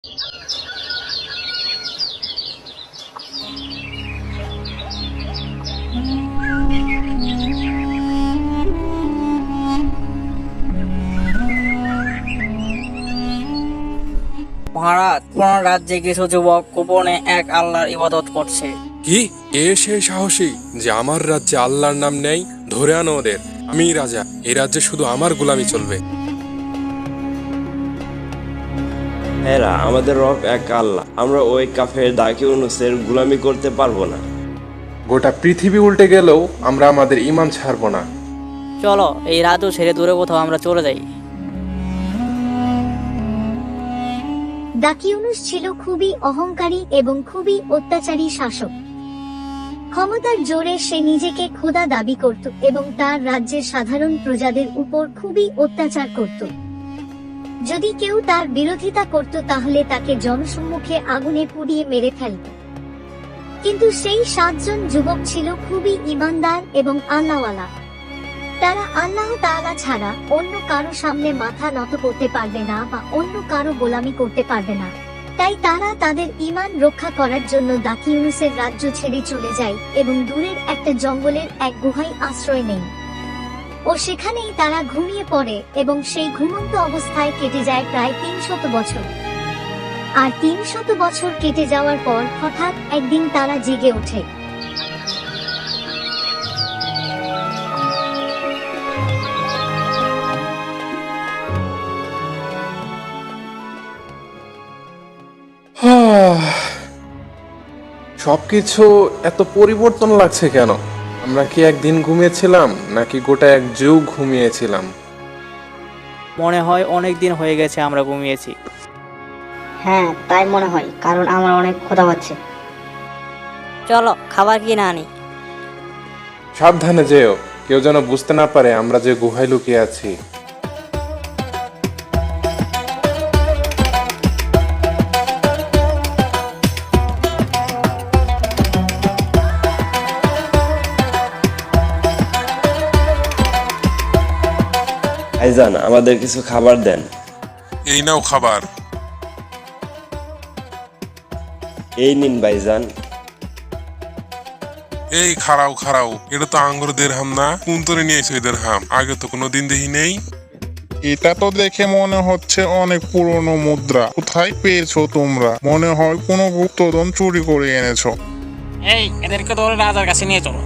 মহারাজ, কোন রাজ্যে কিছু যুবক গোপনে এক আল্লাহর ইবাদত করছে। কি? কে সেই সাহসী যে আমার রাজ্যে আল্লাহর নাম নেই? ধরে আনো ওদের। আমি রাজা, এই রাজ্যে শুধু আমার গোলামি চলবে। এরা আমাদের রব এক আল্লাহ, আমরা ওই কাফের দাকিউনুসের গোলামি করতে পারবো না। গোটা পৃথিবী উল্টে গেলেও আমরা আমাদের ঈমান ছাড়বো না। চলো এই রাজ্য ছেড়ে দূরে কোথাও আমরা চলে যাই। দাকিউনুস ছিল খুবই অহংকারী এবং খুবই অত্যাচারী শাসক। ক্ষমতার জোরে সে নিজেকে খোদা দাবি করত এবং তার রাজ্যের সাধারণ প্রজাদের উপর খুবই অত্যাচার করত। যদি কেউ তার বিরোধিতা করত তাহলে তাকে জনসম্মুখে আগুনে পুড়িয়ে মেরে ফেলত। কিন্তু সেই 7 জন যুবক ছিল খুবই ঈমানদার এবং আল্লাহওয়ালা। তারা আল্লাহ তাআলা ছাড়া অন্য কারো সামনে মাথা নত করতে পারবে না বা অন্য কারো গোলামি করতে পারবে না। তাই তারা তাদের ঈমান রক্ষা করার জন্য দাকিউনুসের রাজ্য ছেড়ে চলে যায় এবং দূরের একটা জঙ্গলের এক গুহায় আশ্রয় নেয়। ও সেখানেই তারা ঘুমিয়ে পড়ে এবং সেই ঘুমন্ত অবস্থায় কেটে যায় প্রায় 300 বছর। আর 300 বছর কেটে যাওয়ার পর হঠাৎ একদিন তারা জেগে ওঠে। সবকিছু এত পরিবর্তন লাগছে কেন? আমরা কি একদিন ঘুমিয়েছিলাম নাকি গোটা এক যুগ ঘুমিয়েছিলাম? মনে হয় অনেক দিন হয়ে গেছে আমরা ঘুমিয়েছি। হ্যাঁ, তাই মনে হয়, কারণ আমার অনেক ক্ষুধা পাচ্ছে। চলো খাবার কিনে আনি। সাবধানে যেও, কেউ যেন বুঝতে না পারে আমরা যে গুহায় লুকিয়ে আছি। ভাইজান, আমাদের কিছু খাবার দেন। এই নাও খাবার। এই নিন ভাইজান। এই খাড়াও খাড়াও, এটা তো আঙ্গুর দেরহাম না? কোন তরে নিয়েছো এই দেরহাম? আগে তো কোনো দিন দেখি নেই। এটা তো দেখে মনে হচ্ছে অনেক পুরনো মুদ্রা। কোথায় পেয়েছো তোমরা? মনে হয় কোনো গুপ্তধন চুরি করে এনেছো। এই এদেরকে ধরে রাজার কাছে নিয়ে চলো।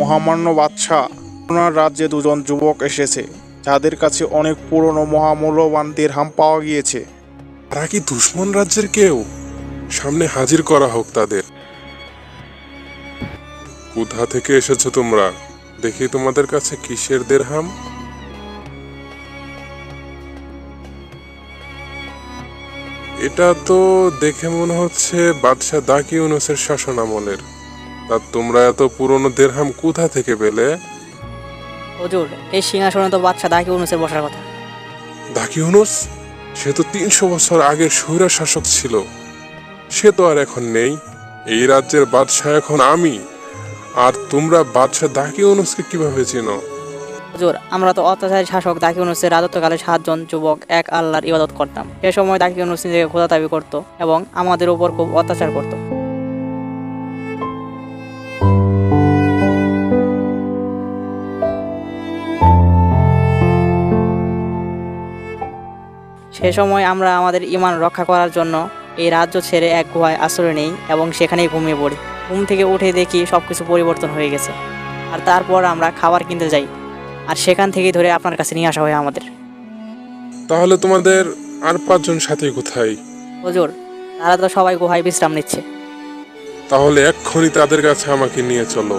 মহামান্য বাদশাহ, আপনার রাজ্যে 2 জন যুবক এসেছে যাদের কাছে অনেক পুরনো মহামূল্যবান দিরহাম পাওয়া গিয়েছে। তারা কি দুশ্মন রাজ্যের কেউ? সামনে হাজির করা হোক তাদের। কোথা থেকে এসেছো তোমরা? দেখি তোমাদের কাছে কিসের দেরহাম। এটা তো দেখে মনে হচ্ছে বাদশাহ দাকিউনুসের শাসন আমলের। তা তোমরা এত পুরনো দেরহাম কোথা থেকে পেলে? হুজুর, এই সিংহাসনে তো বাদশাহ দাকিউনুসের বসার কথা। দাকিউনুস? সে তো 300 বছর আগের স্বৈরা শাসক ছিল। সে তো আর এখন নেই। এই রাজ্যের বাদশাহ এখন আমি। আর তোমরা বাদশাহ দাকিউনুসকে কিভাবে চেনো? হুজুর, আমরা তো অত্যাচারী শাসক দাকিউনুসের রাজত্বকালে 7 জন যুবক এক আল্লাহর ইবাদত করতাম। সে সময় দাকিউনুস নিজেকে খোদা দাবি করত এবং আমাদের উপর খুব অত্যাচার করত। সে সময় আমরা আমাদের ঈমান রক্ষা করার জন্য এই রাজ্য ছেড়ে এক গুহায় আশ্রয় নেই এবং সেখানেই ঘুমিয়ে পড়ি। ঘুম থেকে উঠে দেখি সবকিছু পরিবর্তন হয়ে গেছে। আর তারপর আমরা খাবার কিনতে যাই, আর সেখান থেকেই ধরে আপনার কাছে নিয়ে আসা হয় আমাদের। তাহলে তোমাদের আর 5 জন সাথী কোথায়? হুজুর, তারা তো সবাই গুহায় বিশ্রাম নিচ্ছে। তাহলে এক্ষুনি তাদের কাছে আমাকে নিয়ে চলো।